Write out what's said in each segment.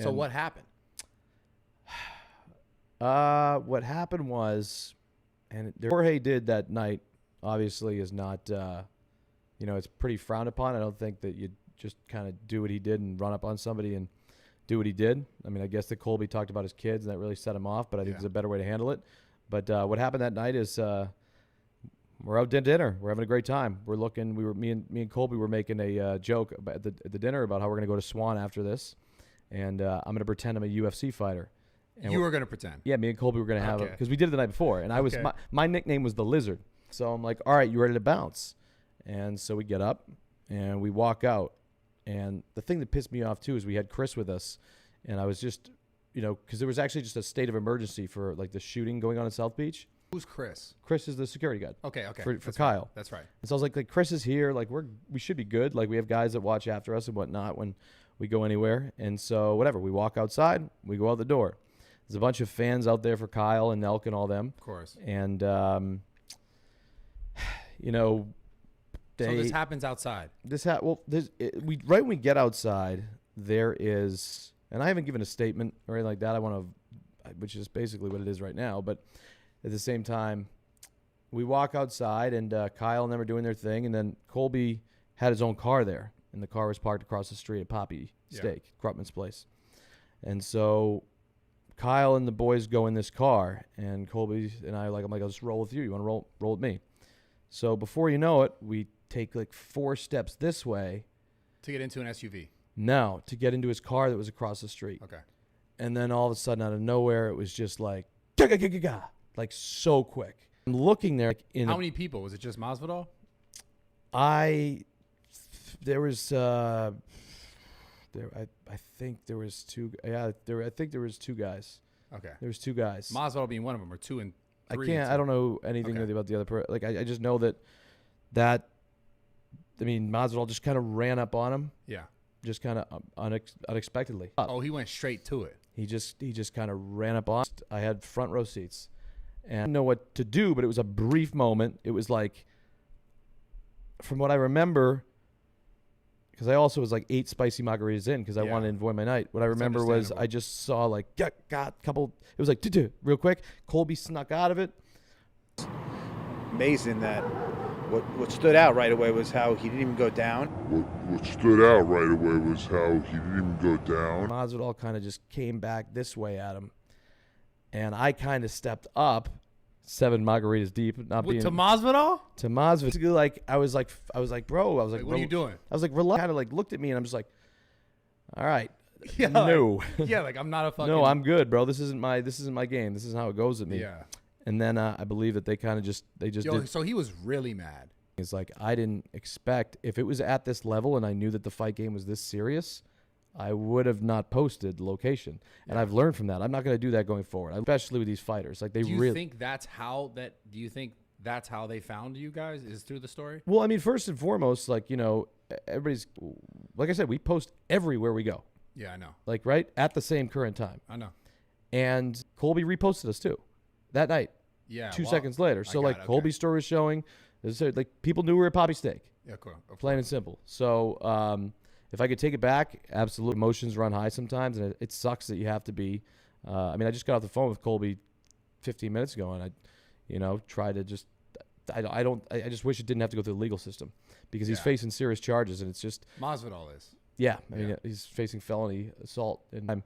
So what happened? What happened was, and Jorge did that night, obviously is not, it's pretty frowned upon. I don't think that you just kind of do what he did and run up on somebody and do what he did. I mean, I guess that Colby talked about his kids and that really set him off, but I think there's a better way to handle it. But what happened that night is we're out to dinner. We're having a great time. Me and Colby were making a joke at the dinner about how we're going to go to Swan after this. And I'm going to pretend I'm a UFC fighter. And you were going to pretend? Yeah, me and Colby were going to have it because we did it the night before. And I was my nickname was the Lizard. So I'm like, all right, you ready to bounce? And so we get up and we walk out. And the thing that pissed me off, too, is we had Chris with us. And I was just, because there was actually just a state of emergency for, like, the shooting going on in South Beach. Who's Chris? Chris is the security guard. Okay. For Kyle. Right. That's right. And so I was like, Chris is here. Like, we should be good. Like, we have guys that watch after us and whatnot when we go anywhere. And so, whatever. We walk outside. We go out the door. There's a bunch of fans out there for Kyle and Nelk and all them. Of course. And, so this happens outside. Right when we get outside, there is, and I haven't given a statement or anything like that. Which is basically what it is right now. But at the same time, we walk outside and Kyle and them are doing their thing. And then Colby had his own car there. And the car was parked across the street at Poppy Steak, Krupman's place. And so Kyle and the boys go in this car. And Colby and I'm like, I'll just roll with you. You want to roll with me? So before you know it, we take like 4 steps this way. To get into an SUV? No, to get into his car that was across the street. Okay. And then all of a sudden, out of nowhere, it was just like, like so quick. I'm looking there. How many people? Was it just Masvidal? There was, I think there was 2. Yeah, I think there was 2 guys. Okay. There was 2 guys. Masvidal being one of them, or 2 and 3. I don't know anything really about the other person. Like, I just know that, Masvidal just kind of ran up on him. Yeah. Just kind of unexpectedly. Oh, he went straight to it. He just kind of ran up on. I had front row seats, and I didn't know what to do, but it was a brief moment. It was like, from what I remember, because I also was like 8 spicy margaritas in because I wanted to enjoy my night. What I remember was I just saw like got couple. It was like real quick. Colby snuck out of it. Amazing that what stood out right away was how he didn't even go down. What stood out right away was how he didn't even go down. Masvidal kind of just came back this way at him, and I kind of stepped up 7 margaritas deep. To Masvidal? To Masvidal. Like I was like, bro. I was like, what are you doing? I was like, relax. Kind of like looked at me, and I'm just like, all right. Yeah, no. Like I'm not a fucking. No, I'm good, bro. This isn't my game. This is how it goes with me. Yeah. And then I believe that they just did. So he was really mad. It's like I didn't expect, if it was at this level and I knew that the fight game was this serious, I would have not posted the location. And I've learned from that. I'm not going to do that going forward, especially with these fighters. Like do you think that's how they found you guys, is through the story? Well, I mean, first and foremost, like, everybody's, like I said, we post everywhere we go. Yeah, I know. Like, right at the same current time. I know. And Colby reposted us too that night. Yeah. 2 seconds later. So like Colby's story was showing, like people knew we were at Poppy Steak. Yeah, cool. Plain and simple. So if I could take it back, absolute emotions run high sometimes, and it sucks that you have to be. I just got off the phone with Colby 15 minutes ago, and I, try to just. I just wish it didn't have to go through the legal system because he's facing serious charges, and it's just. Masvidal is. Yeah, I mean he's facing felony assault, and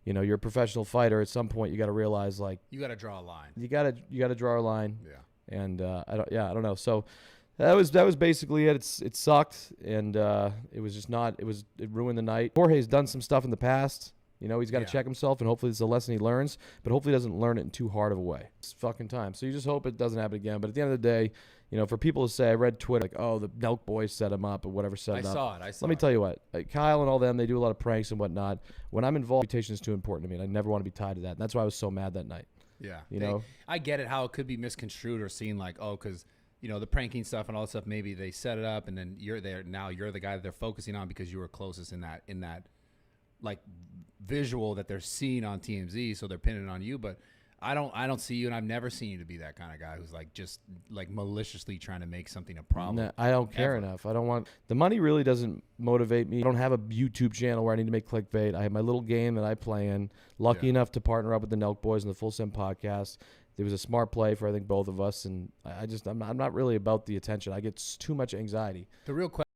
you're a professional fighter. At some point, you got to realize like you got to draw a line. You got to draw a line. Yeah. And I don't know. So that was basically it. It sucked, and it was just not. It ruined the night. Jorge's done some stuff in the past. He's got to check himself, and hopefully it's a lesson he learns. But hopefully he doesn't learn it in too hard of a way. It's fucking time. So you just hope it doesn't happen again. But at the end of the day, for people to say, I read Twitter like, oh, the Nelk Boys set him up or whatever set it up. I saw it. Let me tell you what, Kyle and all them, they do a lot of pranks and whatnot. When I'm involved, reputation is too important to me, and I never want to be tied to that. And that's why I was so mad that night. Yeah. I get it, how it could be misconstrued or seen like, oh, because, the pranking stuff and all that stuff, maybe they set it up and then you're there. Now you're the guy that they're focusing on because you were closest in that like visual that they're seeing on TMZ. So they're pinning it on you. But I don't see you, and I've never seen you to be that kind of guy who's like just like maliciously trying to make something a problem. No, I don't care enough. I don't want the money. Really doesn't motivate me. I don't have a YouTube channel where I need to make clickbait. I have my little game that I play in. Lucky enough to partner up with the Nelk Boys and the Full Sim podcast. It was a smart play for I think both of us, and I'm not really about the attention. I get too much anxiety. The real question.